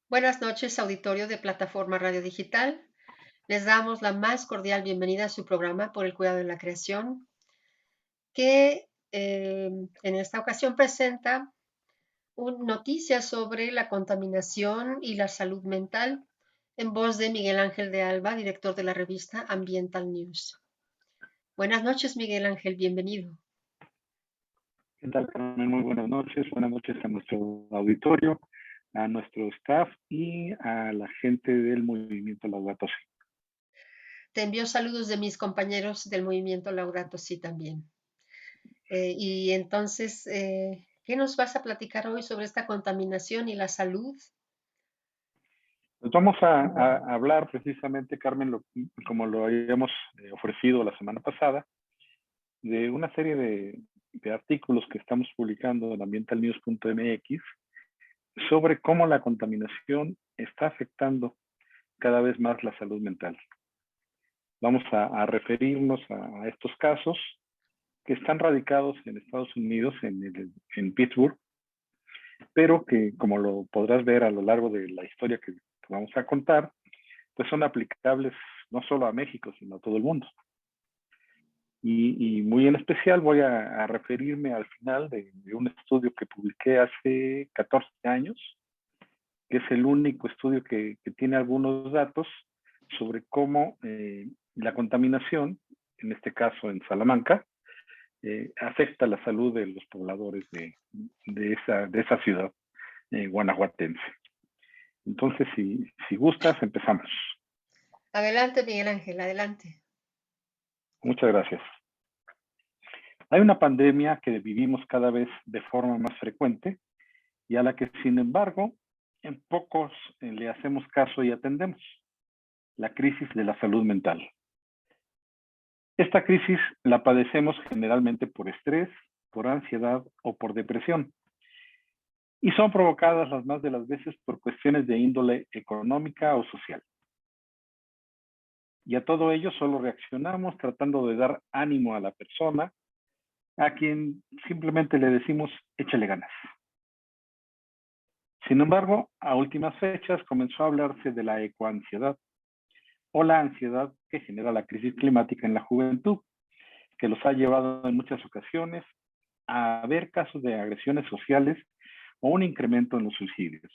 Buenas noches, auditorio de Plataforma Radio Digital. Les damos la más cordial bienvenida a su programa por el cuidado de la creación, que en esta ocasión presenta noticias sobre la contaminación y la salud mental en voz de Miguel Ángel de Alba, director de la revista Ambiental News. Buenas noches, Miguel Ángel, bienvenido. ¿Qué tal, Carmen? Muy buenas noches. Buenas noches a nuestro auditorio, a nuestro staff y a la gente del movimiento Laudato Si. Te envío saludos de mis compañeros del movimiento Laudato Si también. Y entonces, ¿qué nos vas a platicar hoy sobre esta contaminación y la salud? Pues vamos a hablar precisamente, Carmen, como lo habíamos ofrecido la semana pasada, de una serie de artículos que estamos publicando en ambientalnews.mx sobre cómo la contaminación está afectando cada vez más la salud mental. Vamos a referirnos a estos casos que están radicados en Estados Unidos, en Pittsburgh, pero que, como lo podrás ver a lo largo de la historia que vamos a contar, pues son aplicables no solo a México, sino a todo el mundo. Y muy en especial voy a referirme al final de un estudio que publiqué hace 14 años, que es el único estudio que tiene algunos datos sobre cómo la contaminación, en este caso en Salamanca, afecta la salud de los pobladores de esa ciudad guanajuatense. Entonces, si gustas, empezamos. Adelante, Miguel Ángel, adelante. Muchas gracias. Hay una pandemia que vivimos cada vez de forma más frecuente y a la que, sin embargo, en pocos le hacemos caso y atendemos: la crisis de la salud mental. Esta crisis la padecemos generalmente por estrés, por ansiedad o por depresión. Y son provocadas las más de las veces por cuestiones de índole económica o social. Y a todo ello solo reaccionamos tratando de dar ánimo a la persona, a quien simplemente le decimos échale ganas. Sin embargo, a últimas fechas comenzó a hablarse de la ecoansiedad, o la ansiedad que genera la crisis climática en la juventud, que los ha llevado en muchas ocasiones a ver casos de agresiones sociales o un incremento en los suicidios.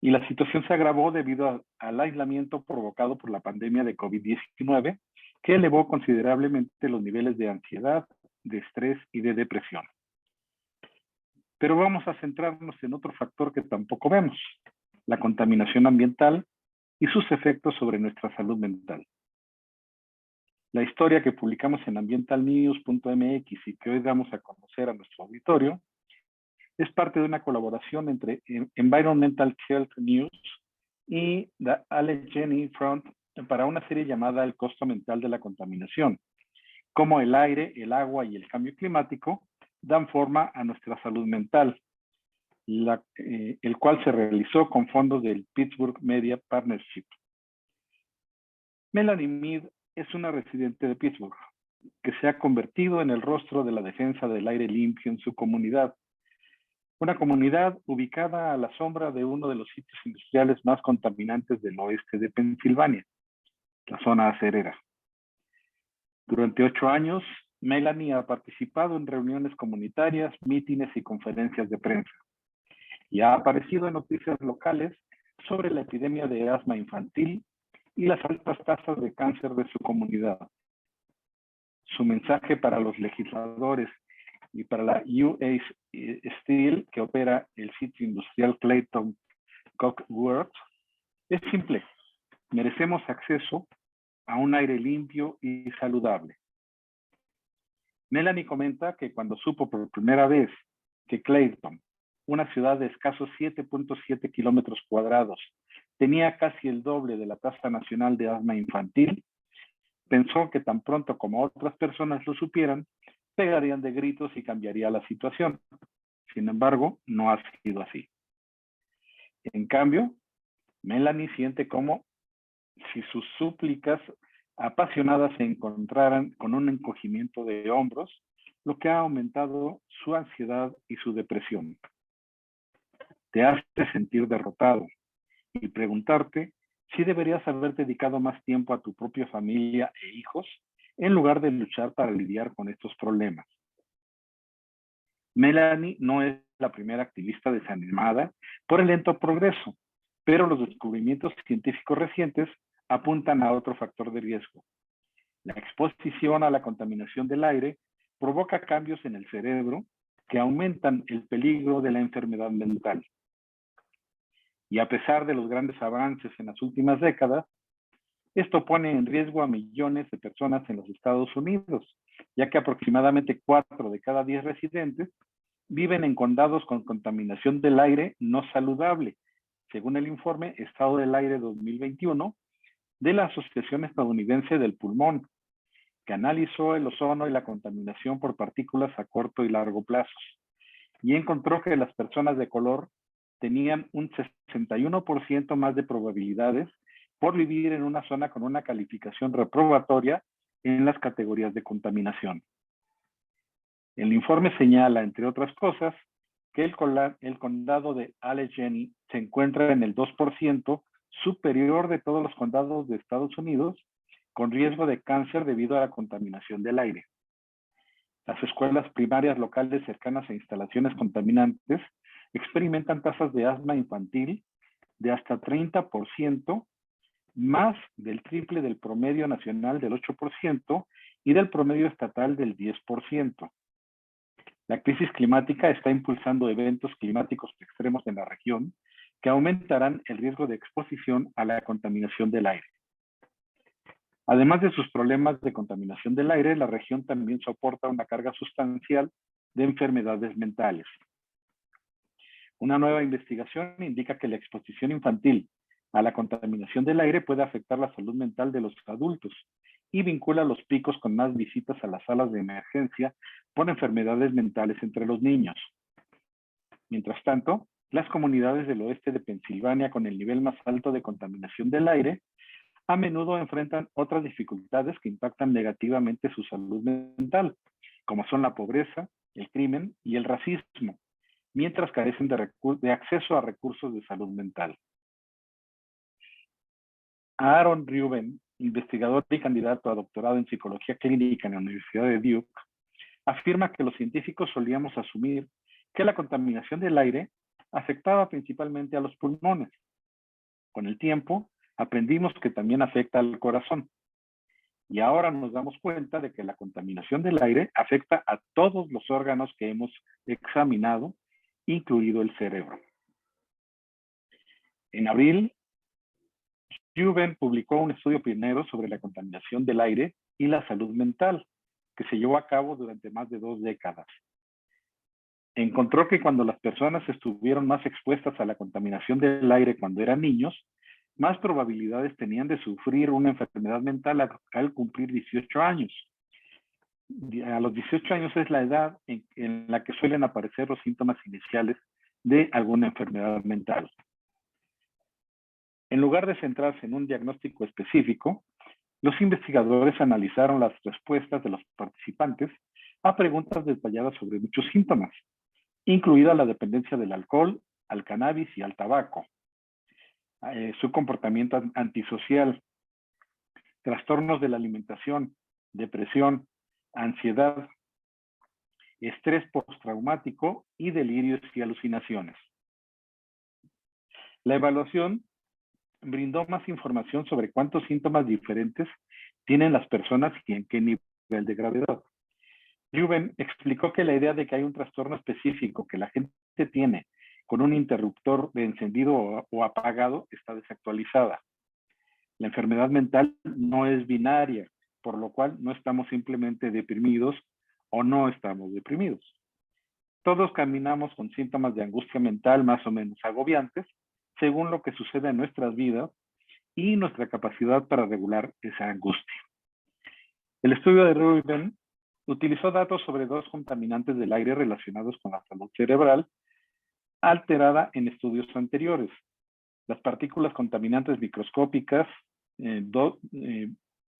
Y la situación se agravó debido al aislamiento provocado por la pandemia de COVID-19, que elevó considerablemente los niveles de ansiedad, de estrés y de depresión. Pero vamos a centrarnos en otro factor que tampoco vemos: la contaminación ambiental y sus efectos sobre nuestra salud mental. La historia que publicamos en ambientalnews.mx y que hoy damos a conocer a nuestro auditorio es parte de una colaboración entre Environmental Health News y The Allegheny Front para una serie llamada El costo mental de la contaminación: cómo el aire, el agua y el cambio climático dan forma a nuestra salud mental, el cual se realizó con fondos del Pittsburgh Media Partnership. Melanie Mead es una residente de Pittsburgh que se ha convertido en el rostro de la defensa del aire limpio en su comunidad, una comunidad ubicada a la sombra de uno de los sitios industriales más contaminantes del oeste de Pensilvania, la zona acerera. Durante 8 años, Melanie ha participado en reuniones comunitarias, mítines y conferencias de prensa, y ha aparecido en noticias locales sobre la epidemia de asma infantil y las altas tasas de cáncer de su comunidad. Su mensaje para los legisladores y para la US Steel, que opera el sitio industrial Clayton Coke Works, es simple: merecemos acceso a un aire limpio y saludable. Melanie comenta que cuando supo por primera vez que Clayton, una ciudad de escasos 7.7 kilómetros cuadrados, tenía casi el doble de la tasa nacional de asma infantil, pensó que tan pronto como otras personas lo supieran, pegarían de gritos y cambiaría la situación. Sin embargo, no ha sido así. En cambio, Melanie siente como si sus súplicas apasionadas se encontraran con un encogimiento de hombros, lo que ha aumentado su ansiedad y su depresión. te hace sentir derrotado y preguntarte si deberías haber dedicado más tiempo a tu propia familia e hijos en lugar de luchar para lidiar con estos problemas. Melanie no es la primera activista desanimada por el lento progreso, pero los descubrimientos científicos recientes apuntan a otro factor de riesgo. La exposición a la contaminación del aire provoca cambios en el cerebro que aumentan el peligro de la enfermedad mental. Y a pesar de los grandes avances en las últimas décadas, esto pone en riesgo a millones de personas en los Estados Unidos, ya que aproximadamente 4 de cada 10 residentes viven en condados con contaminación del aire no saludable, según el informe Estado del Aire 2021 de la Asociación Estadounidense del Pulmón, que analizó el ozono y la contaminación por partículas a corto y largo plazo, y encontró que las personas de color tenían un 61% más de probabilidades por vivir en una zona con una calificación reprobatoria en las categorías de contaminación. El informe señala, entre otras cosas, que el condado de Allegheny se encuentra en el 2% superior de todos los condados de Estados Unidos con riesgo de cáncer debido a la contaminación del aire. Las escuelas primarias locales cercanas a instalaciones contaminantes experimentan tasas de asma infantil de hasta 30%, más del triple del promedio nacional del 8% y del promedio estatal del 10%. La crisis climática está impulsando eventos climáticos extremos en la región que aumentarán el riesgo de exposición a la contaminación del aire. Además de sus problemas de contaminación del aire, la región también soporta una carga sustancial de enfermedades mentales. Una nueva investigación indica que la exposición infantil a la contaminación del aire puede afectar la salud mental de los adultos y vincula los picos con más visitas a las salas de emergencia por enfermedades mentales entre los niños. Mientras tanto, las comunidades del oeste de Pensilvania con el nivel más alto de contaminación del aire a menudo enfrentan otras dificultades que impactan negativamente su salud mental, como son la pobreza, el crimen y el racismo, mientras carecen de acceso a recursos de salud mental. Aaron Reuben, investigador y candidato a doctorado en psicología clínica en la Universidad de Duke, afirma que los científicos solíamos asumir que la contaminación del aire afectaba principalmente a los pulmones. Con el tiempo, aprendimos que también afecta al corazón. Y ahora nos damos cuenta de que la contaminación del aire afecta a todos los órganos que hemos examinado, incluido el cerebro. En abril, Reuben publicó un estudio pionero sobre la contaminación del aire y la salud mental, que se llevó a cabo durante más de 2 décadas. Encontró que cuando las personas estuvieron más expuestas a la contaminación del aire cuando eran niños, más probabilidades tenían de sufrir una enfermedad mental al cumplir 18 años. A los 18 años es la edad en la que suelen aparecer los síntomas iniciales de alguna enfermedad mental. En lugar de centrarse en un diagnóstico específico, los investigadores analizaron las respuestas de los participantes a preguntas detalladas sobre muchos síntomas, incluida la dependencia del alcohol, al cannabis y al tabaco, su comportamiento antisocial, trastornos de la alimentación, depresión, ansiedad, estrés postraumático y delirios y alucinaciones. La evaluación brindó más información sobre cuántos síntomas diferentes tienen las personas y en qué nivel de gravedad. Reuben explicó que la idea de que hay un trastorno específico que la gente tiene con un interruptor de encendido o apagado está desactualizada. La enfermedad mental no es binaria, por lo cual no estamos simplemente deprimidos o no estamos deprimidos. Todos caminamos con síntomas de angustia mental más o menos agobiantes, según lo que sucede en nuestras vidas y nuestra capacidad para regular esa angustia. El estudio de Reuben utilizó datos sobre 2 contaminantes del aire relacionados con la salud cerebral alterada en estudios anteriores. Las partículas contaminantes microscópicas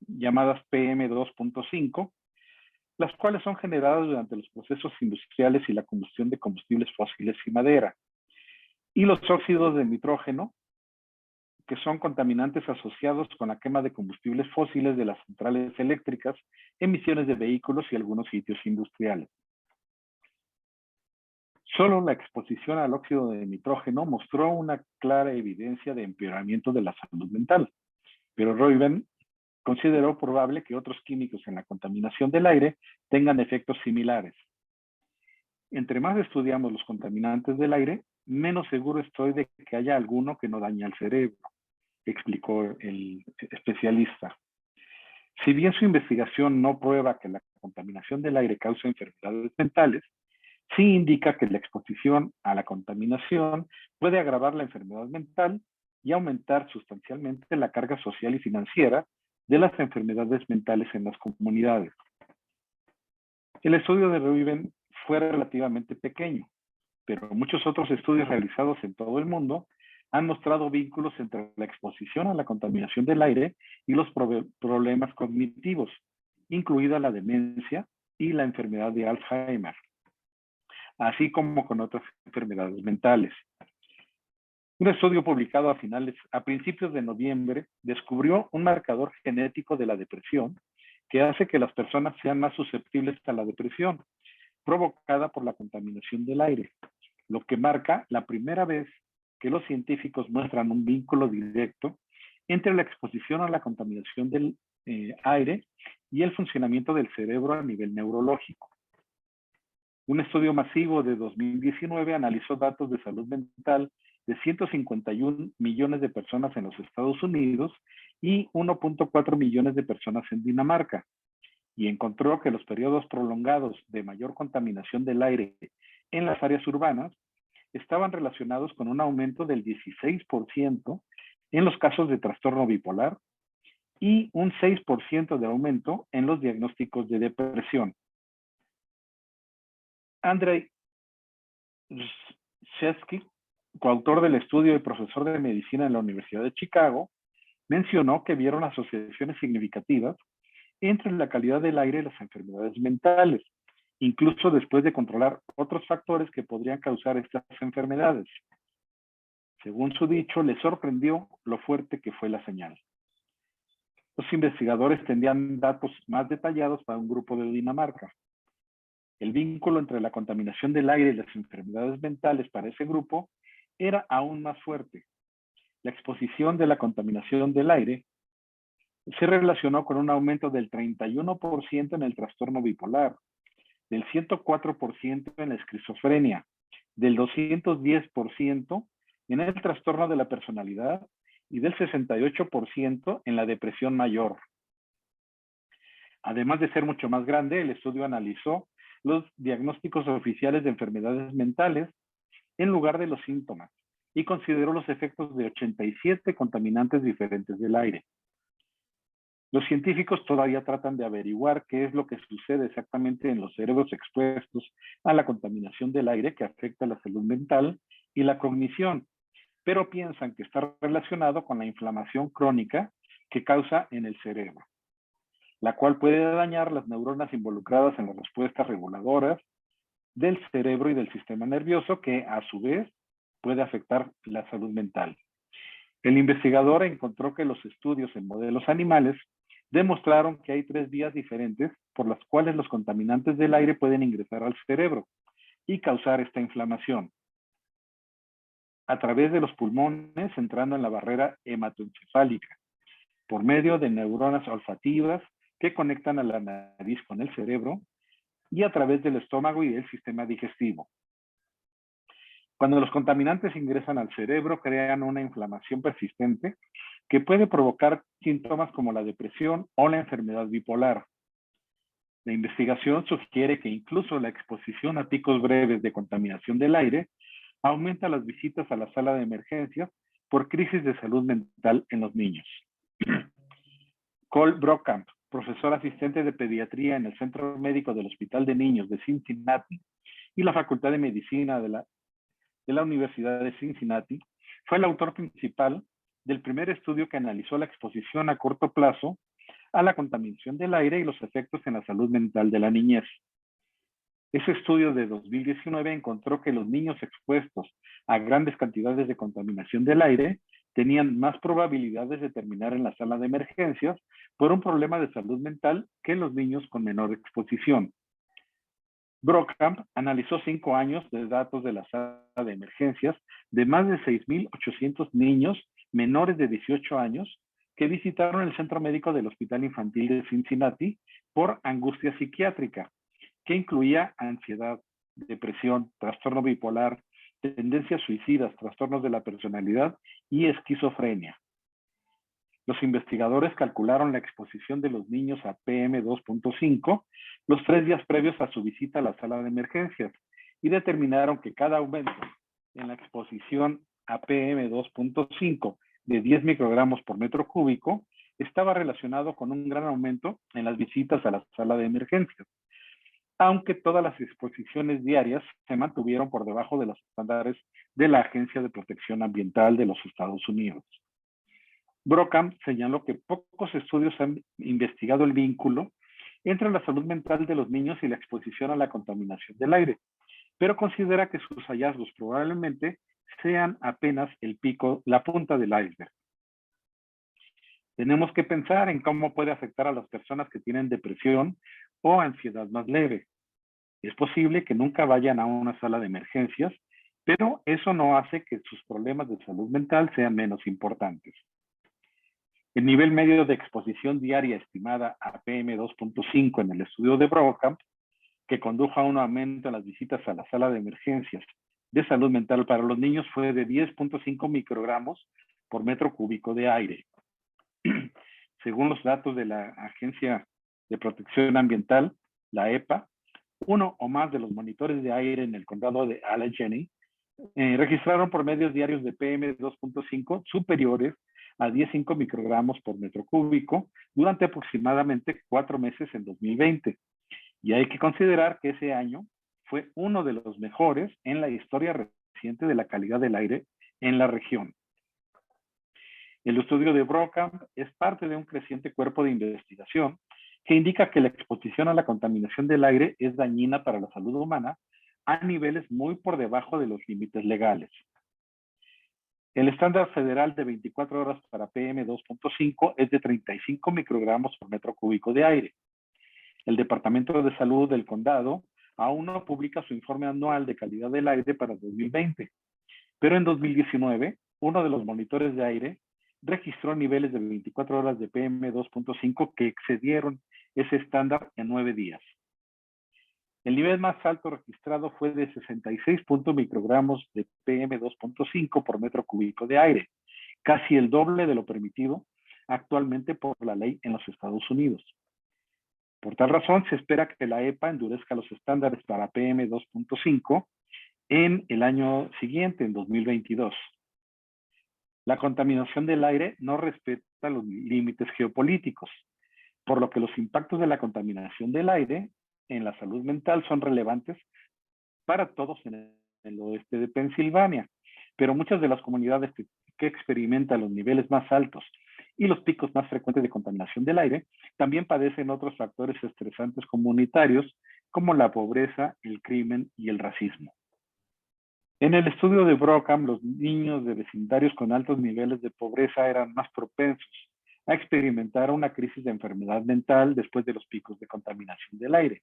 llamadas PM2.5, las cuales son generadas durante los procesos industriales y la combustión de combustibles fósiles y madera. y los óxidos de nitrógeno, que son contaminantes asociados con la quema de combustibles fósiles de las centrales eléctricas, emisiones de vehículos y algunos sitios industriales. Solo la exposición al óxido de nitrógeno mostró una clara evidencia de empeoramiento de la salud mental, pero Reuben consideró probable que otros químicos en la contaminación del aire tengan efectos similares. Entre más estudiamos los contaminantes del aire, menos seguro estoy de que haya alguno que no dañe al cerebro, explicó el especialista. Si bien su investigación no prueba que la contaminación del aire causa enfermedades mentales, sí indica que la exposición a la contaminación puede agravar la enfermedad mental y aumentar sustancialmente la carga social y financiera de las enfermedades mentales en las comunidades. El estudio de Reuben fue relativamente pequeño, pero muchos otros estudios realizados en todo el mundo han mostrado vínculos entre la exposición a la contaminación del aire y los problemas cognitivos, incluida la demencia y la enfermedad de Alzheimer, así como con otras enfermedades mentales. Un estudio publicado a principios de noviembre descubrió un marcador genético de la depresión que hace que las personas sean más susceptibles a la depresión provocada por la contaminación del aire, lo que marca la primera vez que los científicos muestran un vínculo directo entre la exposición a la contaminación del aire y el funcionamiento del cerebro a nivel neurológico. Un estudio masivo de 2019 analizó datos de salud mental de 151 millones de personas en los Estados Unidos y 1.4 millones de personas en Dinamarca, y encontró que los periodos prolongados de mayor contaminación del aire en las áreas urbanas estaban relacionados con un aumento del 16% en los casos de trastorno bipolar y un 6% de aumento en los diagnósticos de depresión. Andrei Shesky, coautor del estudio y profesor de medicina en la Universidad de Chicago, mencionó que vieron asociaciones significativas entre la calidad del aire y las enfermedades mentales, incluso después de controlar otros factores que podrían causar estas enfermedades. Según su dicho, le sorprendió lo fuerte que fue la señal. Los investigadores tendían datos más detallados para un grupo de Dinamarca. El vínculo entre la contaminación del aire y las enfermedades mentales para ese grupo era aún más fuerte. La exposición de la contaminación del aire se relacionó con un aumento del 31% en el trastorno bipolar, del 104% en la esquizofrenia, del 210% en el trastorno de la personalidad y del 68% en la depresión mayor. Además de ser mucho más grande, el estudio analizó los diagnósticos oficiales de enfermedades mentales en lugar de los síntomas y consideró los efectos de 87 contaminantes diferentes del aire. Los científicos todavía tratan de averiguar qué es lo que sucede exactamente en los cerebros expuestos a la contaminación del aire que afecta la salud mental y la cognición, pero piensan que está relacionado con la inflamación crónica que causa en el cerebro, la cual puede dañar las neuronas involucradas en las respuestas reguladoras del cerebro y del sistema nervioso, que a su vez puede afectar la salud mental. El investigador encontró que los estudios en modelos animales demostraron que hay 3 vías diferentes por las cuales los contaminantes del aire pueden ingresar al cerebro y causar esta inflamación. A través de los pulmones, entrando en la barrera hematoencefálica, por medio de neuronas olfativas que conectan a la nariz con el cerebro, y a través del estómago y del sistema digestivo. Cuando los contaminantes ingresan al cerebro, crean una inflamación persistente que puede provocar síntomas como la depresión o la enfermedad bipolar. La investigación sugiere que incluso la exposición a picos breves de contaminación del aire aumenta las visitas a la sala de emergencias por crisis de salud mental en los niños. Cole Brokamp, profesor asistente de pediatría en el Centro Médico del Hospital de Niños de Cincinnati y la Facultad de Medicina de la Universidad de Cincinnati, fue el autor principal del primer estudio que analizó la exposición a corto plazo a la contaminación del aire y los efectos en la salud mental de la niñez. Ese estudio de 2019 encontró que los niños expuestos a grandes cantidades de contaminación del aire tenían más probabilidades de terminar en la sala de emergencias por un problema de salud mental que los niños con menor exposición. Brokamp analizó 5 años de datos de la sala de emergencias de más de 6,800 niños menores de 18 años que visitaron el centro médico del Hospital Infantil de Cincinnati por angustia psiquiátrica, que incluía ansiedad, depresión, trastorno bipolar, tendencias suicidas, trastornos de la personalidad y esquizofrenia. Los investigadores calcularon la exposición de los niños a PM2.5 los 3 días previos a su visita a la sala de emergencias y determinaron que cada aumento en la exposición a PM2.5 de 10 microgramos por metro cúbico estaba relacionado con un gran aumento en las visitas a la sala de emergencias, aunque todas las exposiciones diarias se mantuvieron por debajo de los estándares de la Agencia de Protección Ambiental de los Estados Unidos. Brokamp señaló que pocos estudios han investigado el vínculo entre la salud mental de los niños y la exposición a la contaminación del aire, pero considera que sus hallazgos probablemente sean apenas el pico, la punta del iceberg. Tenemos que pensar en cómo puede afectar a las personas que tienen depresión o ansiedad más leve. Es posible que nunca vayan a una sala de emergencias, pero eso no hace que sus problemas de salud mental sean menos importantes. El nivel medio de exposición diaria estimada a PM2.5 en el estudio de Brokamp, que condujo a un aumento en las visitas a la sala de emergencias de salud mental para los niños, fue de 10.5 microgramos por metro cúbico de aire. Según los datos de la Agencia de Protección Ambiental, la EPA, uno o más de los monitores de aire en el condado de Allegheny registraron promedios diarios de PM2.5 superiores a 10,5 microgramos por metro cúbico durante aproximadamente 4 meses en 2020. Y hay que considerar que ese año fue uno de los mejores en la historia reciente de la calidad del aire en la región. El estudio de Brokamp es parte de un creciente cuerpo de investigación que indica que la exposición a la contaminación del aire es dañina para la salud humana a niveles muy por debajo de los límites legales. El estándar federal de 24 horas para PM2.5 es de 35 microgramos por metro cúbico de aire. El Departamento de Salud del Condado aún no publica su informe anual de calidad del aire para 2020, pero en 2019, uno de los monitores de aire registró niveles de 24 horas de PM2.5 que excedieron ese estándar en 9 días. El nivel más alto registrado fue de 66 microgramos de PM2.5 por metro cúbico de aire, casi el doble de lo permitido actualmente por la ley en los Estados Unidos. Por tal razón, se espera que la EPA endurezca los estándares para PM2.5 en el año siguiente, en 2022. La contaminación del aire no respeta los límites geopolíticos, por lo que los impactos de la contaminación del aire en la salud mental son relevantes para todos en el oeste de Pensilvania, pero muchas de las comunidades que experimentan los niveles más altos y los picos más frecuentes de contaminación del aire también padecen otros factores estresantes comunitarios como la pobreza, el crimen y el racismo. En el estudio de Brokamp, los niños de vecindarios con altos niveles de pobreza eran más propensos a experimentar una crisis de enfermedad mental después de los picos de contaminación del aire,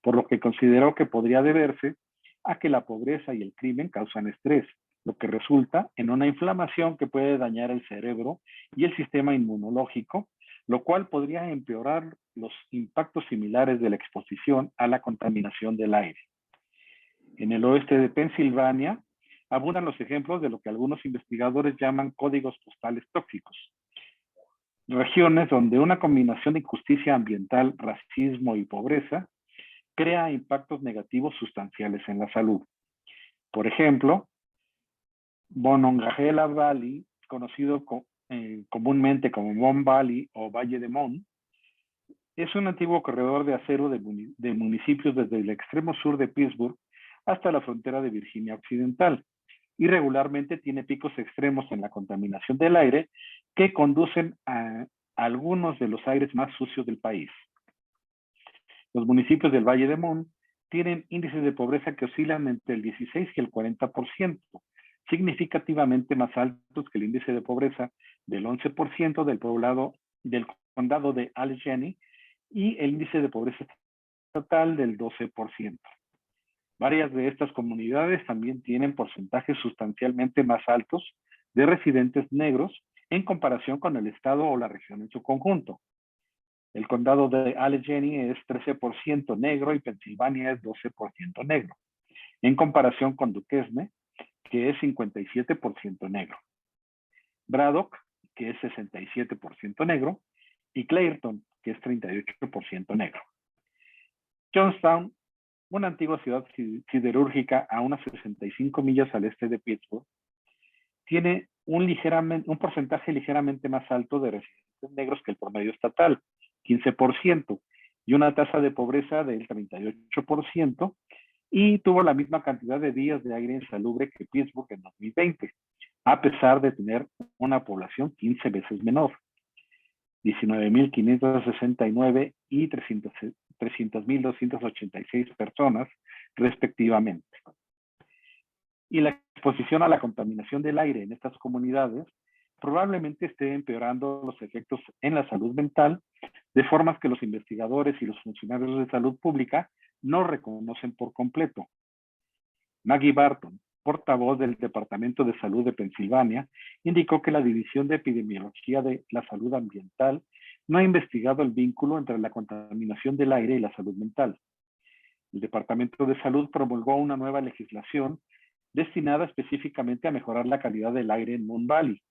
por lo que consideró que podría deberse a que la pobreza y el crimen causan estrés, lo que resulta en una inflamación que puede dañar el cerebro y el sistema inmunológico, lo cual podría empeorar los impactos similares de la exposición a la contaminación del aire. En el oeste de Pensilvania abundan los ejemplos de lo que algunos investigadores llaman códigos postales tóxicos, regiones donde una combinación de injusticia ambiental, racismo y pobreza crea impactos negativos sustanciales en la salud. Por ejemplo, Monongahela Valley, conocido comúnmente como Mon Valley o Valle de Mon, es un antiguo corredor de acero de municipios desde el extremo sur de Pittsburgh hasta la frontera de Virginia Occidental, y regularmente tiene picos extremos en la contaminación del aire que conducen a algunos de los aires más sucios del país. Los municipios del Valle de Mon tienen índices de pobreza que oscilan entre el 16 y el 40%, significativamente más altos que el índice de pobreza del 11% del condado de Allegheny y el índice de pobreza estatal del 12%. Varias de estas comunidades también tienen porcentajes sustancialmente más altos de residentes negros en comparación con el estado o la región en su conjunto. El condado de Allegheny es 13% negro y Pensilvania es 12% negro, en comparación con Duquesne, que es 57% negro. Braddock, que es 67% negro, y Clairton, que es 38% negro. Johnstown, una antigua ciudad siderúrgica a unas 65 millas al este de Pittsburgh, tiene un porcentaje ligeramente más alto de residentes negros que el promedio estatal, 15%, y una tasa de pobreza del 38%, y tuvo la misma cantidad de días de aire insalubre que Pittsburgh en 2020, a pesar de tener una población 15 veces menor, 19.569 y 300.286 personas, respectivamente. Y la exposición a la contaminación del aire en estas comunidades probablemente esté empeorando los efectos en la salud mental de formas que los investigadores y los funcionarios de salud pública no reconocen por completo. Maggie Barton, portavoz del Departamento de Salud de Pensilvania, indicó que la División de Epidemiología de la Salud Ambiental no ha investigado el vínculo entre la contaminación del aire y la salud mental. El Departamento de Salud promulgó una nueva legislación destinada específicamente a mejorar la calidad del aire en Moon Valley,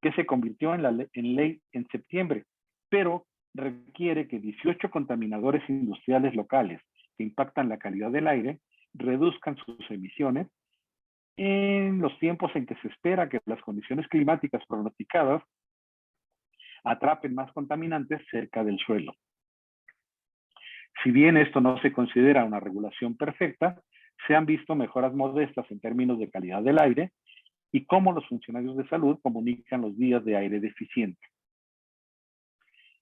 que se convirtió en ley en septiembre, pero requiere que 18 contaminadores industriales locales que impactan la calidad del aire reduzcan sus emisiones en los tiempos en que se espera que las condiciones climáticas pronosticadas atrapen más contaminantes cerca del suelo. Si bien esto no se considera una regulación perfecta, se han visto mejoras modestas en términos de calidad del aire y cómo los funcionarios de salud comunican los días de aire deficiente.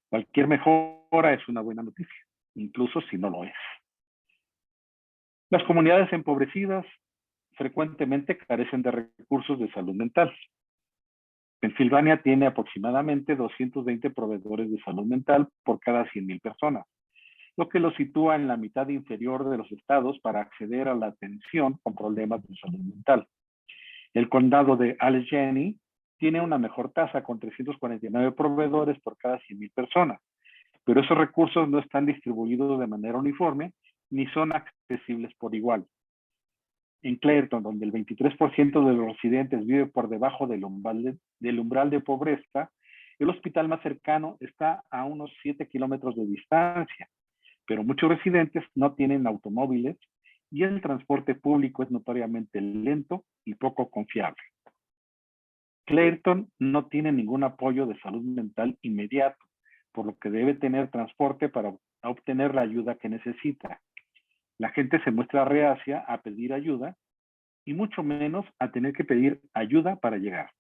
Cualquier mejora es una buena noticia, incluso si no lo es. Las comunidades empobrecidas frecuentemente carecen de recursos de salud mental. Pensilvania tiene aproximadamente 220 proveedores de salud mental por cada 100,000 personas, lo que lo sitúa en la mitad inferior de los estados para acceder a la atención con problemas de salud mental. El condado de Allegheny tiene una mejor tasa con 349 proveedores por cada 100,000 personas, pero esos recursos no están distribuidos de manera uniforme ni son accesibles por igual. En Clairton, donde el 23% de los residentes vive por debajo del umbral de pobreza, el hospital más cercano está a unos 7 kilómetros de distancia, pero muchos residentes no tienen automóviles y el transporte público es notoriamente lento y poco confiable. Clairton no tiene ningún apoyo de salud mental inmediato, por lo que debe tener transporte para obtener la ayuda que necesita. La gente se muestra reacia a pedir ayuda y mucho menos a tener que pedir ayuda para llegar.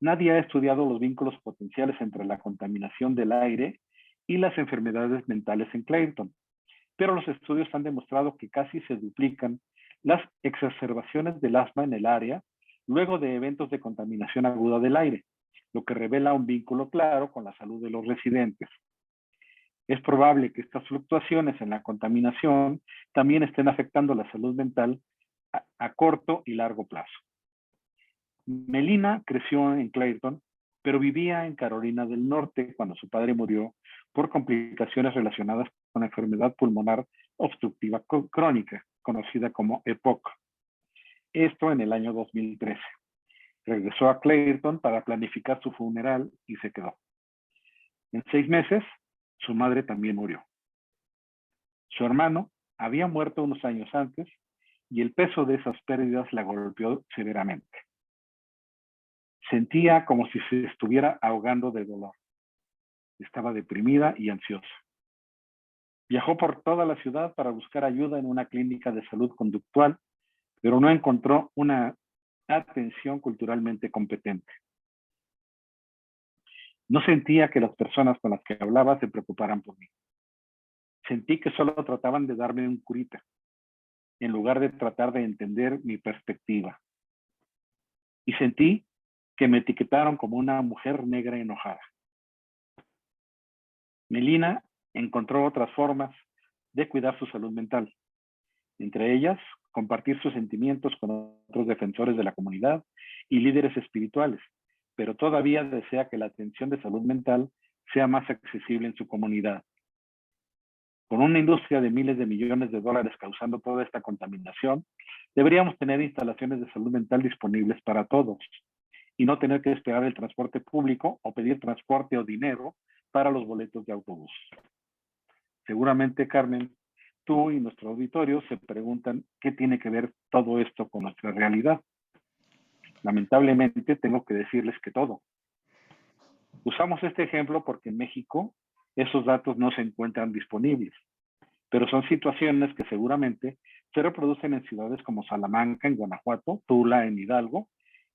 Nadie ha estudiado los vínculos potenciales entre la contaminación del aire y las enfermedades mentales en Clairton, pero los estudios han demostrado que casi se duplican las exacerbaciones del asma en el área luego de eventos de contaminación aguda del aire, lo que revela un vínculo claro con la salud de los residentes. Es probable que estas fluctuaciones en la contaminación también estén afectando la salud mental a corto y largo plazo. Melina creció en Clairton, pero vivía en Carolina del Norte cuando su padre murió por complicaciones relacionadas con la enfermedad pulmonar obstructiva crónica, conocida como EPOC. Esto en el año 2013. Regresó a Clairton para planificar su funeral y se quedó. En 6 meses, su madre también murió. Su hermano había muerto unos años antes y el peso de esas pérdidas la golpeó severamente. Sentía como si se estuviera ahogando de dolor. Estaba deprimida y ansiosa. Viajó por toda la ciudad para buscar ayuda en una clínica de salud conductual, pero no encontró una atención culturalmente competente. No sentía que las personas con las que hablaba se preocuparan por mí. Sentí que solo trataban de darme un curita, en lugar de tratar de entender mi perspectiva. Y sentí que me etiquetaron como una mujer negra enojada. Melina encontró otras formas de cuidar su salud mental, entre ellas compartir sus sentimientos con otros defensores de la comunidad y líderes espirituales, pero todavía desea que la atención de salud mental sea más accesible en su comunidad. Con una industria de miles de millones de dólares causando toda esta contaminación, deberíamos tener instalaciones de salud mental disponibles para todos y no tener que esperar el transporte público o pedir transporte o dinero para los boletos de autobús. Seguramente, Carmen, tú y nuestro auditorio se preguntan qué tiene que ver todo esto con nuestra realidad. Lamentablemente, tengo que decirles que todo. Usamos este ejemplo porque en México esos datos no se encuentran disponibles, pero son situaciones que seguramente se reproducen en ciudades como Salamanca, en Guanajuato, Tula, en Hidalgo,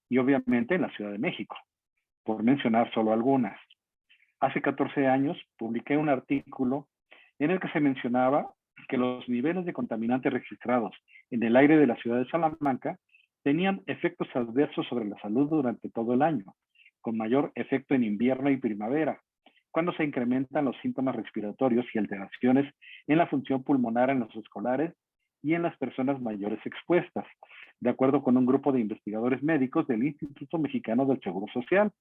y obviamente en la Ciudad de México, por mencionar solo algunas. Hace 14 años publiqué un artículo en el que se mencionaba que los niveles de contaminantes registrados en el aire de la ciudad de Salamanca tenían efectos adversos sobre la salud durante todo el año, con mayor efecto en invierno y primavera, cuando se incrementan los síntomas respiratorios y alteraciones en la función pulmonar en los escolares y en las personas mayores expuestas, de acuerdo con un grupo de investigadores médicos del Instituto Mexicano del Seguro Social,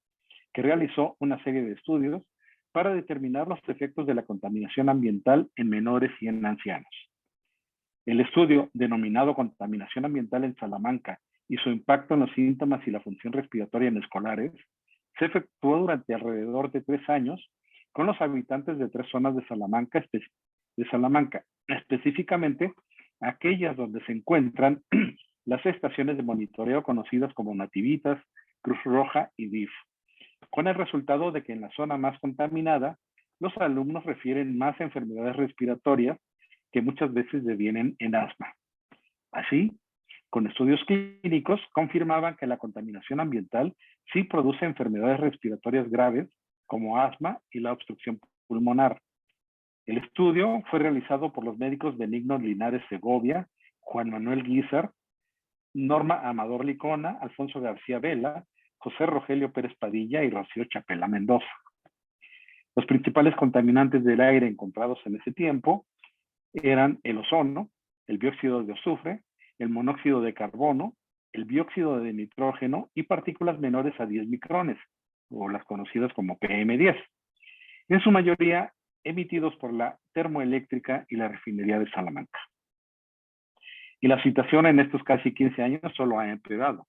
que realizó una serie de estudios para determinar los efectos de la contaminación ambiental en menores y en ancianos. El estudio, denominado Contaminación Ambiental en Salamanca y su impacto en los síntomas y la función respiratoria en escolares, se efectuó durante alrededor de 3 años con los habitantes de 3 zonas de Salamanca, específicamente aquellas donde se encuentran las estaciones de monitoreo conocidas como Nativitas, Cruz Roja y DIF, con el resultado de que en la zona más contaminada, los alumnos refieren más enfermedades respiratorias que muchas veces devienen en asma. Así, con estudios clínicos confirmaban que la contaminación ambiental sí produce enfermedades respiratorias graves como asma y la obstrucción pulmonar. El estudio fue realizado por los médicos Benigno Linares Segovia, Juan Manuel Guizar, Norma Amador Licona, Alfonso García Vela, José Rogelio Pérez Padilla y Rocío Chapela Mendoza. Los principales contaminantes del aire encontrados en ese tiempo eran el ozono, el dióxido de azufre, el monóxido de carbono, el dióxido de nitrógeno y partículas menores a 10 micrones, o las conocidas como PM10, en su mayoría emitidos por la termoeléctrica y la refinería de Salamanca. Y la situación en estos casi 15 años solo ha empeorado.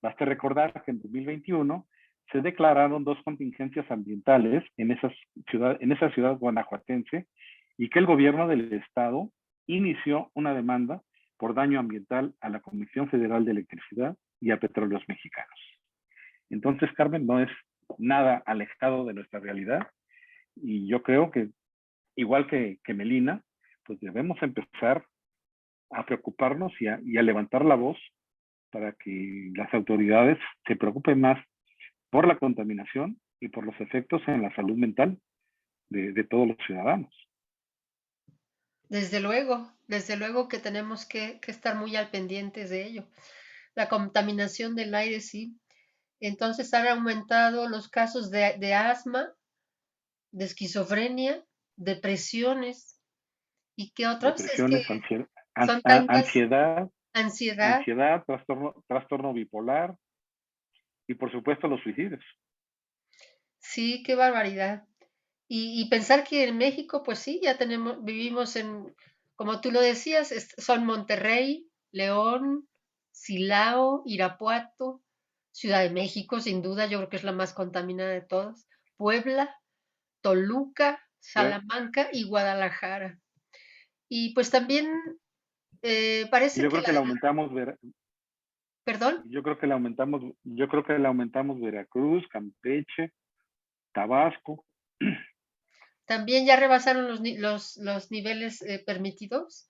Basta recordar que en 2021 se declararon 2 contingencias ambientales en esa ciudad guanajuatense y que el gobierno del estado inició una demanda por daño ambiental a la Comisión Federal de Electricidad y a Petróleos Mexicanos. Entonces, Carmen, no es nada alejado de nuestra realidad y yo creo que, igual que Melina, pues debemos empezar a preocuparnos y a levantar la voz para que las autoridades se preocupen más por la contaminación y por los efectos en la salud mental de todos los ciudadanos. Desde luego que tenemos que estar muy al pendientes de ello. La contaminación del aire, sí. Entonces han aumentado los casos de asma, de esquizofrenia, depresiones. ¿Y qué otros? Es que Depresiones, son tantas, ansiedad, ansiedad. trastorno bipolar y por supuesto los suicidios. Sí, qué barbaridad. Y pensar que en México, pues sí, ya vivimos como tú lo decías, son Monterrey, León, Silao, Irapuato, Ciudad de México, sin duda, yo creo que es la más contaminada de todas, Puebla, Toluca, Salamanca y Guadalajara. Y pues también Y parece yo que creo que perdón, yo creo que le aumentamos Veracruz, Campeche, Tabasco. también ya rebasaron los niveles permitidos.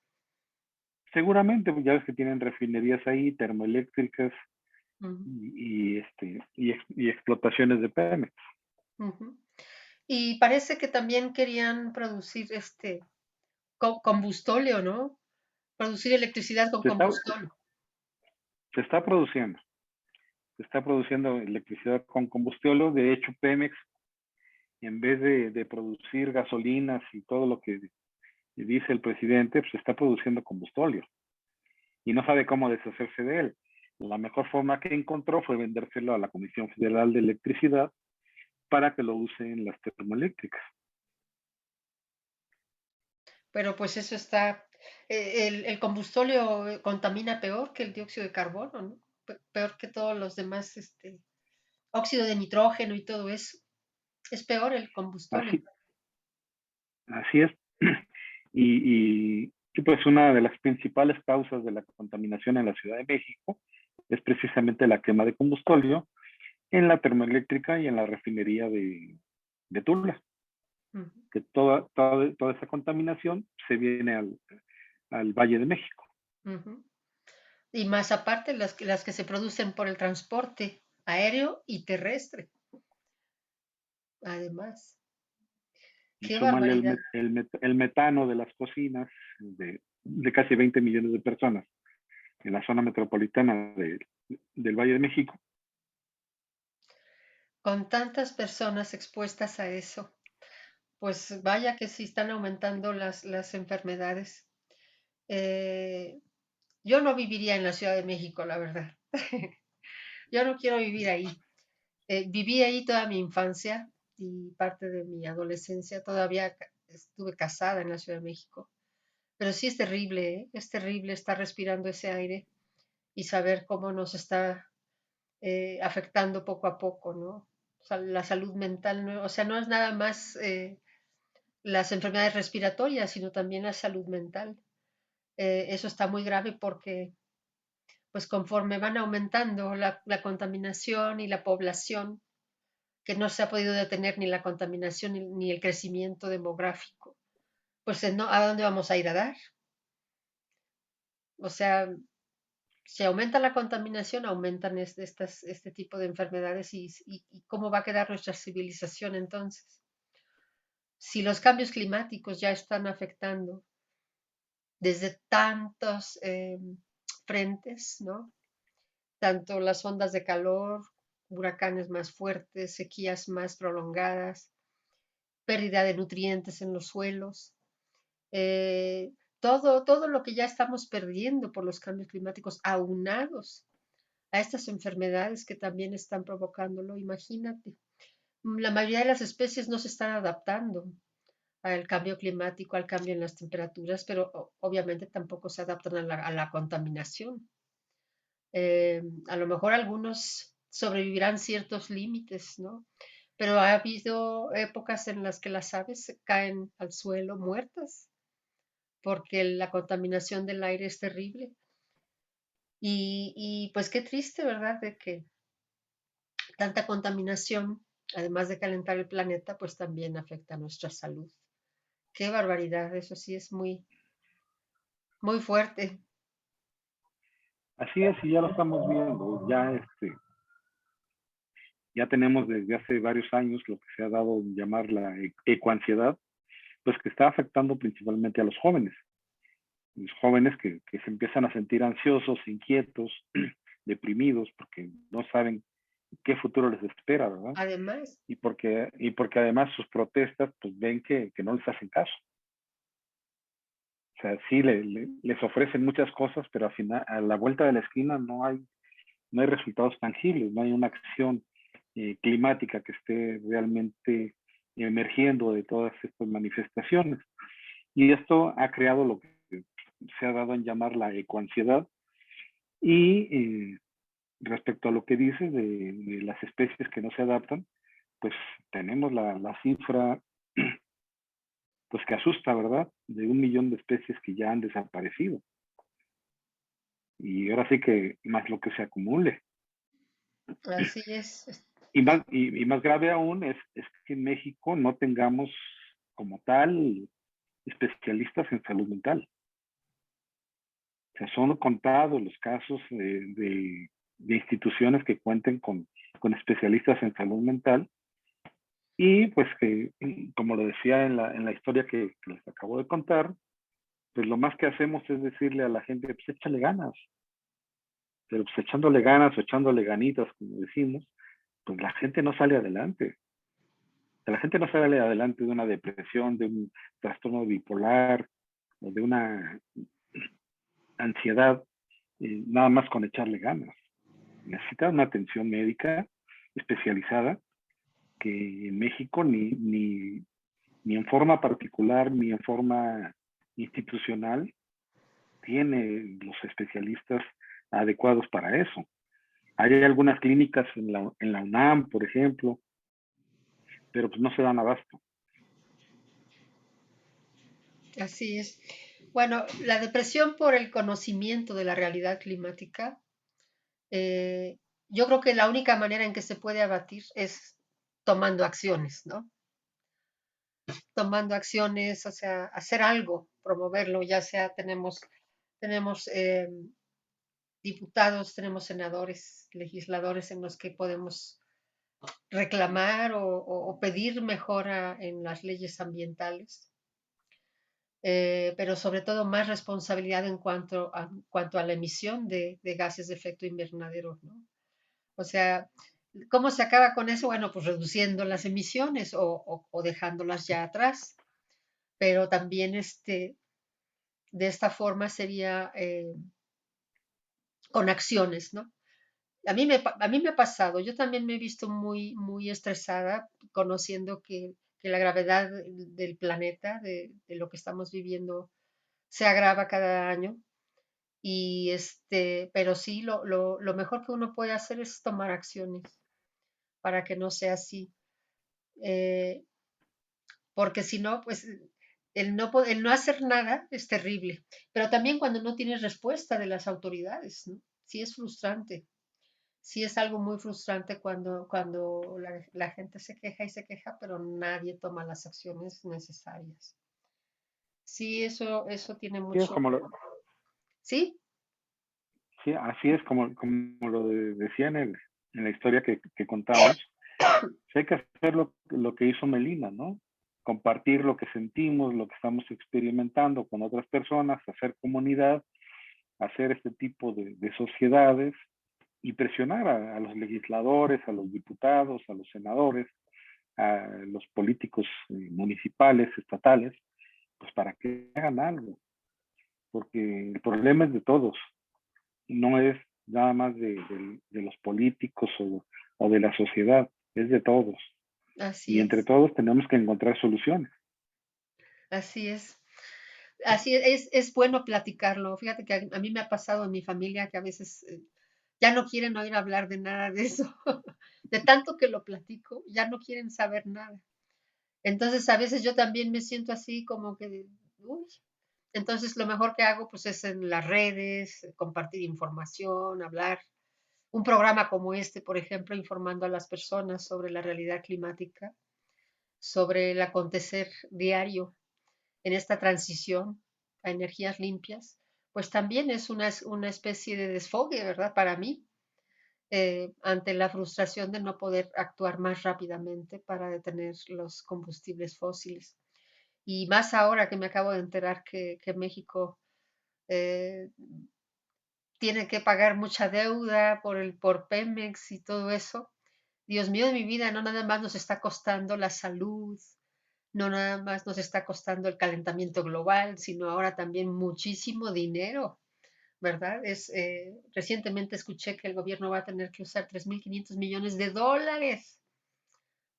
Seguramente, pues ya ves que tienen refinerías ahí, termoeléctricas Ujú, y explotaciones de Pemex. ujú. Y parece que también querían producir combustóleo, ¿no? Producir electricidad con Se está, combustóleo. se está produciendo, se está produciendo electricidad con combustible. De hecho, Pemex, en vez de producir gasolinas y todo lo que dice el presidente, pues está produciendo combustible y no sabe cómo deshacerse de él. La mejor forma que encontró fue vendérselo a la Comisión Federal de Electricidad para que lo use en las termoeléctricas. Pero pues eso está, el combustóleo contamina peor que el dióxido de carbono, ¿no? Peor que todos los demás, óxido de nitrógeno y todo eso. Es peor el combustóleo. Así, así es. Y pues una de las principales causas de la contaminación en la Ciudad de México es precisamente la quema de combustible en la termoeléctrica y en la refinería de Tula, Ujú, que toda esa contaminación se viene al Valle de México. ujú. Y más aparte las que se producen por el transporte aéreo y terrestre, además. Y Qué súmale barbaridad. el metano de las cocinas de casi 20 millones de personas en la zona metropolitana del Valle de México. Con tantas personas expuestas a eso, pues vaya que sí están aumentando las enfermedades. Eh, yo no viviría en la Ciudad de México, la verdad. Yo no quiero vivir ahí. Viví ahí toda mi infancia y parte de mi adolescencia. Todavía estuve casada en la Ciudad de México. Pero sí es terrible, ¿eh? Es terrible estar respirando ese aire y saber cómo nos está afectando poco a poco, ¿no? O sea, la salud mental, ¿no? O sea, no es nada más las enfermedades respiratorias, sino también la salud mental. Eso está muy grave porque, pues conforme van aumentando la contaminación y la población, que no se ha podido detener ni la contaminación ni el crecimiento demográfico, pues no, ¿a dónde vamos a ir a dar? O sea, si aumenta la contaminación, aumentan este tipo de enfermedades y cómo va a quedar nuestra civilización entonces. Si los cambios climáticos ya están afectando desde tantos frentes, ¿no? Tanto las ondas de calor, huracanes más fuertes, sequías más prolongadas, pérdida de nutrientes en los suelos, todo lo que ya estamos perdiendo por los cambios climáticos aunados a estas enfermedades que también están provocándolo, imagínate. La mayoría de las especies no se están adaptando al cambio climático, al cambio en las temperaturas, pero obviamente tampoco se adaptan a la contaminación. A lo mejor algunos sobrevivirán ciertos límites, ¿no? Pero ha habido épocas en las que las aves se caen al suelo muertas porque la contaminación del aire es terrible. Y pues qué triste, ¿verdad? De que tanta contaminación, además de calentar el planeta, pues también afecta a nuestra salud. Qué barbaridad, eso sí es muy, muy fuerte. Así es, y ya lo estamos viendo. Ya tenemos desde hace varios años lo que se ha dado en llamar la ecoansiedad, pues que está afectando principalmente a los jóvenes que se empiezan a sentir ansiosos, inquietos, deprimidos, porque no saben qué futuro les espera, ¿verdad? Además, Y porque además sus protestas, pues ven que no les hacen caso. O sea, sí les ofrecen muchas cosas, pero al final, a la vuelta de la esquina no hay resultados tangibles, no hay una acción climática que esté realmente emergiendo de todas estas manifestaciones. Y esto ha creado lo que se ha dado en llamar la ecoansiedad. Y respecto a lo que dices de las especies que no se adaptan, pues tenemos la cifra pues que asusta, ¿verdad? De 1 millón de especies que ya han desaparecido. Y ahora sí que más lo que se acumule. así es. Y más grave aún es que en México no tengamos como tal especialistas en salud mental. O sea, son contados los casos de instituciones que cuenten con especialistas en salud mental y pues que, como lo decía en la historia que les acabo de contar, pues lo más que hacemos es decirle a la gente, pues échale ganas, pero pues echándole ganas o echándole ganitas, como decimos, pues la gente no sale adelante. La gente no sale adelante de una depresión, de un trastorno bipolar o de una ansiedad, nada más con echarle ganas. Necesita una atención médica especializada que en México ni en forma particular ni en forma institucional tiene los especialistas adecuados para eso. Hay algunas clínicas en la UNAM, por ejemplo, pero pues no se dan abasto. Así es. Bueno, la depresión por el conocimiento de la realidad climática, eh, yo creo que la única manera en que se puede abatir es tomando acciones, ¿no? Tomando acciones, o sea, hacer algo, promoverlo, ya sea tenemos diputados, tenemos senadores, legisladores en los que podemos reclamar o pedir mejora en las leyes ambientales, pero sobre todo más responsabilidad en cuanto a la emisión de gases de efecto invernadero, ¿no? O sea, ¿cómo se acaba con eso? Bueno, pues reduciendo las emisiones o dejándolas ya atrás, pero también de esta forma sería con acciones, ¿no? A mí me ha pasado, yo también me he visto muy estresada conociendo que la gravedad del planeta, de lo que estamos viviendo, se agrava cada año. Y pero sí, lo mejor que uno puede hacer es tomar acciones para que no sea así. Eh, Porque si no, pues el no hacer nada es terrible. Pero también cuando no tienes respuesta de las autoridades, ¿no? Sí es frustrante. Sí es algo muy frustrante cuando la gente se queja y se queja, pero nadie toma las acciones necesarias. Sí, eso tiene Sí, es mucho. como lo, ¿Sí? sí, así es como lo decía en la historia que contamos. Sí, hay que hacer lo que hizo Melina, ¿no? Compartir lo que sentimos, lo que estamos experimentando con otras personas, hacer comunidad, hacer este tipo de sociedades y presionar a los legisladores, a los diputados, a los senadores, a los políticos municipales, estatales, pues para que hagan algo, porque el problema es de todos, no es nada más de los políticos o de la sociedad, es de todos. Así Y entre es, todos tenemos que encontrar soluciones. así es. Así es bueno platicarlo. Fíjate que a mí me ha pasado en mi familia que a veces ya no quieren oír hablar de nada de eso. De tanto que lo platico, ya no quieren saber nada. Entonces, a veces yo también me siento así como que, uy. Entonces, lo mejor que hago pues es en las redes, compartir información, hablar. Un programa como este, por ejemplo, informando a las personas sobre la realidad climática, sobre el acontecer diario en esta transición a energías limpias, pues también es una especie de desfogue, ¿verdad? Para mí, ante la frustración de no poder actuar más rápidamente para detener los combustibles fósiles. Y más ahora que me acabo de enterar que México eh, tiene que pagar mucha deuda por Pemex y todo eso. Dios mío de mi vida, no nada más nos está costando la salud, no nada más nos está costando el calentamiento global, sino ahora también muchísimo dinero, ¿verdad? Recientemente escuché que el gobierno va a tener que usar 3.500 millones de dólares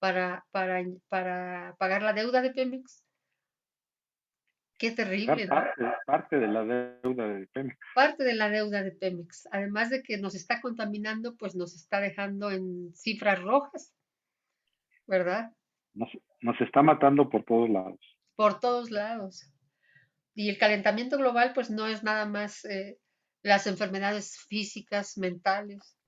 para pagar la deuda de Pemex. Qué Pagar terrible, ¿no? parte de la deuda de Pemex. Parte de la deuda de Pemex. Además de que nos está contaminando, pues nos está dejando en cifras rojas, ¿verdad? Nos está matando por todos lados. Por todos lados. Y el calentamiento global, pues no es nada más las enfermedades físicas, mentales,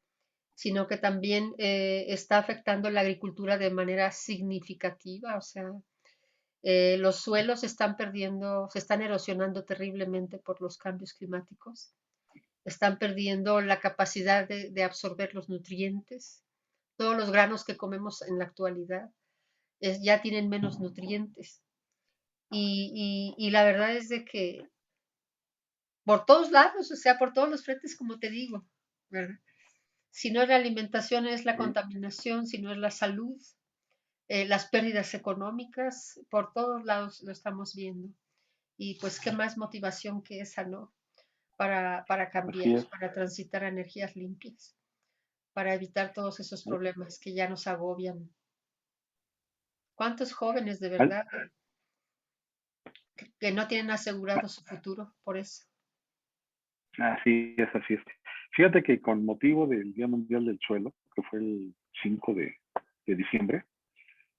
sino que también está afectando la agricultura de manera significativa. O sea, los suelos se están perdiendo, se están erosionando terriblemente por los cambios climáticos. Están perdiendo la capacidad de absorber los nutrientes. Todos los granos que comemos en la actualidad ya tienen menos nutrientes. Y la verdad es de que por todos lados, o sea, por todos los frentes, como te digo, ¿verdad? Si no es la alimentación, es la Sí, contaminación, si no es la salud, las pérdidas económicas, por todos lados lo estamos viendo. Y pues, ¿qué más motivación que esa, no? Para cambiar, así es. para transitar a energías limpias, para evitar todos esos problemas que ya nos agobian. ¿Cuántos jóvenes de Al- verdad que no tienen asegurado su futuro por eso? Así es, así es. Fíjate que con motivo del Día Mundial del Suelo, que fue el 5 de diciembre,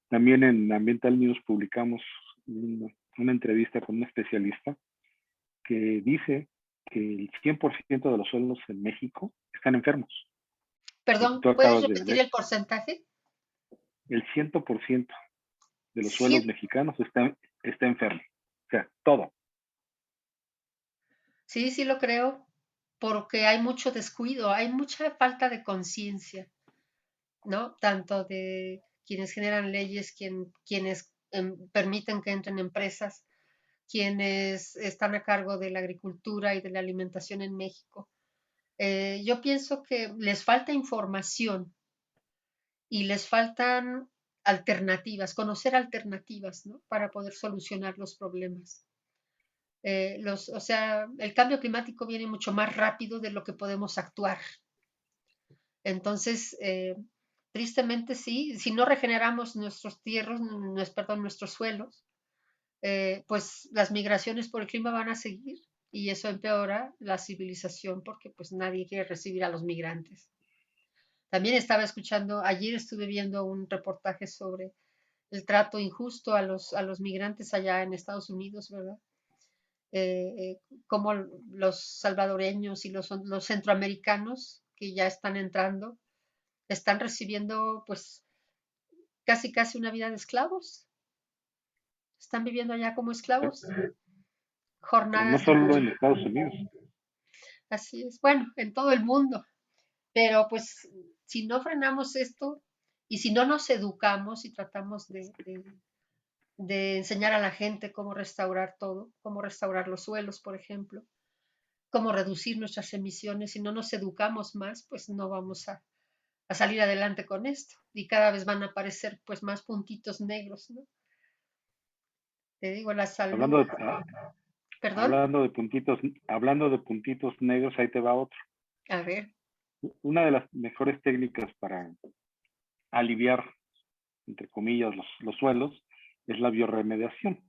también en Ambiental News publicamos una entrevista con un especialista que dice que el 100% de los suelos en México están enfermos. Lo que Perdón, tú ¿puedes acabas de repetir leer, el porcentaje? el 100% de los suelos Sí, mexicanos está enfermo. O sea, todo. sí, sí lo creo, porque hay mucho descuido, hay mucha falta de conciencia, ¿no? Tanto de quienes generan leyes, quienes permiten que entren empresas, quienes están a cargo de la agricultura y de la alimentación en México. Yo pienso que les falta información y les faltan alternativas, conocer alternativas, ¿no? Para poder solucionar los problemas. O sea, el cambio climático viene mucho más rápido de lo que podemos actuar. Entonces, tristemente sí, si no regeneramos nuestros tierras, perdón, nuestros suelos, pues las migraciones por el clima van a seguir y eso empeora la civilización porque pues nadie quiere recibir a los migrantes. También estaba escuchando, ayer estuve viendo un reportaje sobre el trato injusto a los migrantes allá en Estados Unidos, ¿verdad? Cómo los salvadoreños y los centroamericanos que ya están entrando están recibiendo pues casi casi una vida de esclavos. Están viviendo allá como esclavos, Pero no jornadas de solo mucho. en Estados Unidos. Así es, bueno, en todo el mundo. Pero pues si no frenamos esto y si no nos educamos y tratamos de enseñar a la gente cómo restaurar todo, cómo restaurar los suelos, por ejemplo, cómo reducir nuestras emisiones, si no nos educamos más, pues no vamos a salir adelante con esto. Y cada vez van a aparecer pues más puntitos negros, ¿no? Te digo, la Hablando salud, de, perdón, hablando de puntitos negros, ahí te va otro. a ver, Una de las mejores técnicas para aliviar, entre comillas, los suelos es la bioremediación.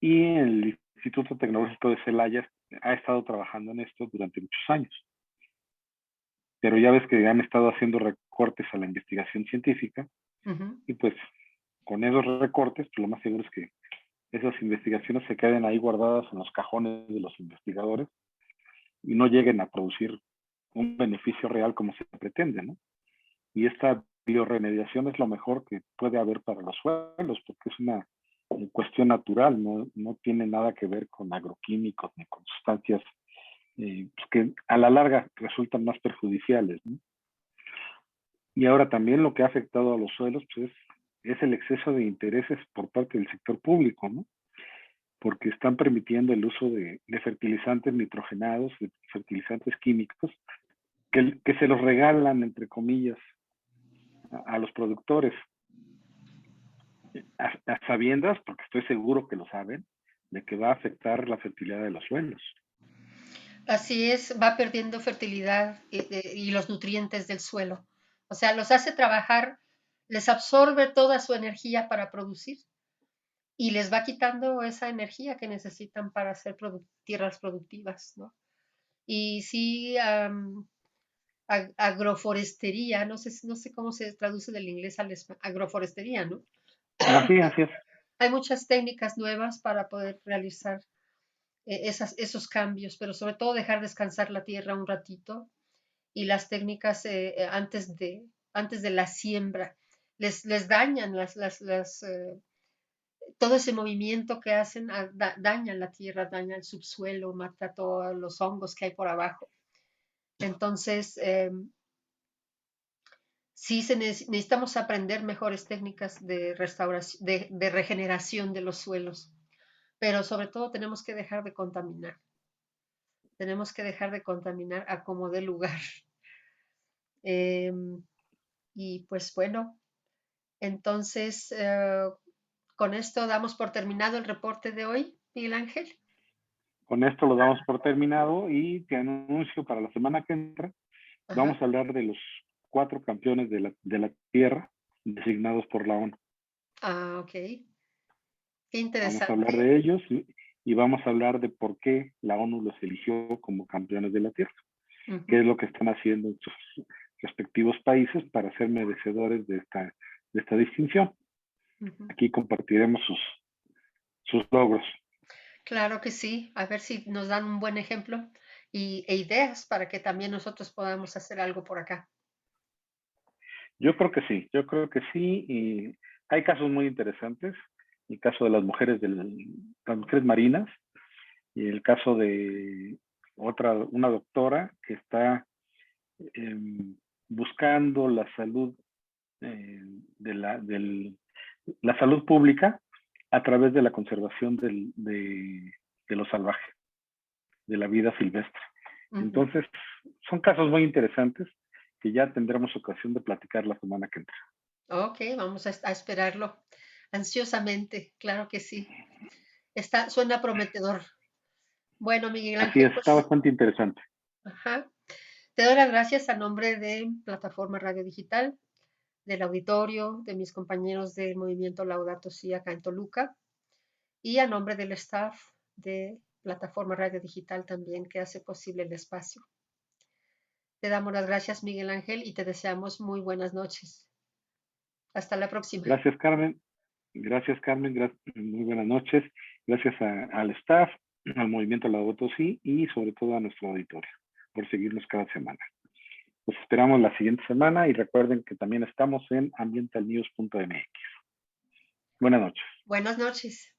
Y el Instituto Tecnológico de Celaya ha estado trabajando en esto durante muchos años. Pero ya ves que han estado haciendo recortes a la investigación científica ujú. y pues con esos recortes, pues lo más seguro es que esas investigaciones se queden ahí guardadas en los cajones de los investigadores y no lleguen a producir un beneficio real como se pretende, ¿no? Y esta bioremediación es lo mejor que puede haber para los suelos, porque es una cuestión natural, no tiene nada que ver con agroquímicos ni con sustancias pues que a la larga resultan más perjudiciales, ¿no? Y ahora también lo que ha afectado a los suelos pues, es el exceso de intereses por parte del sector público, ¿no? Porque están permitiendo el uso de fertilizantes nitrogenados, de fertilizantes químicos, que se los regalan, entre comillas, a los productores, a sabiendas, porque estoy seguro que lo saben, de que va a afectar la fertilidad de los suelos. Así es, va perdiendo fertilidad y los nutrientes del suelo. O sea, los hace trabajar, les absorbe toda su energía para producir y les va quitando esa energía que necesitan para hacer tierras productivas, ¿no? Y sí, agroforestería, no sé cómo se traduce del inglés al español, agroforestería, ¿no? Así es. Hay muchas técnicas nuevas para poder realizar esos cambios, pero sobre todo dejar descansar la tierra un ratito y las técnicas antes de la siembra les dañan todo ese movimiento que hacen, daña la tierra, daña el subsuelo, mata todos los hongos que hay por abajo. Entonces, sí necesitamos aprender mejores técnicas de restauración, de regeneración de los suelos, pero sobre todo tenemos que dejar de contaminar. Tenemos que dejar de contaminar a como dé lugar. Em, y pues bueno, entonces con esto damos por terminado el reporte de hoy, Miguel Ángel. Con esto lo damos por terminado y te anuncio para la semana que entra, Ajá. vamos a hablar de los 4 campeones de la Tierra designados por la ONU. Ah, ok. Qué Vamos a hablar interesante. de ellos y vamos a hablar de por qué la ONU los eligió como campeones de la Tierra. Qué Ujú, es lo que están haciendo en sus respectivos países para ser merecedores de esta distinción. ujú. Aquí compartiremos sus logros. Claro que sí. A ver si nos dan un buen ejemplo e ideas para que también nosotros podamos hacer algo por acá. Yo creo que sí, y hay casos muy interesantes, el caso de las mujeres, las mujeres marinas, y el caso de una doctora que está eh, buscando la salud de la salud pública a través de la conservación de lo salvaje, de la vida silvestre. Ujú. Entonces, son casos muy interesantes que ya tendremos ocasión de platicar la semana que entra. Ok, vamos a esperarlo ansiosamente. Claro que sí. Suena prometedor. Bueno, Miguel Así Ángel, es, está pues, bastante interesante. ajá. Te doy las gracias a nombre de Plataforma Radio Digital, del auditorio, de mis compañeros del movimiento Laudato Si acá en Toluca y a nombre del staff de Plataforma Radio Digital también que hace posible el espacio. Te damos las gracias, Miguel Ángel, y te deseamos muy buenas noches. Hasta la próxima. Gracias, Carmen. Gracias, Carmen. Muy buenas noches. Gracias al staff, al movimiento Laudato Si y sobre todo a nuestro auditorio por seguirnos cada semana. Los esperamos la siguiente semana y recuerden que también estamos en ambientalnews.mx. Buenas noches. Buenas noches.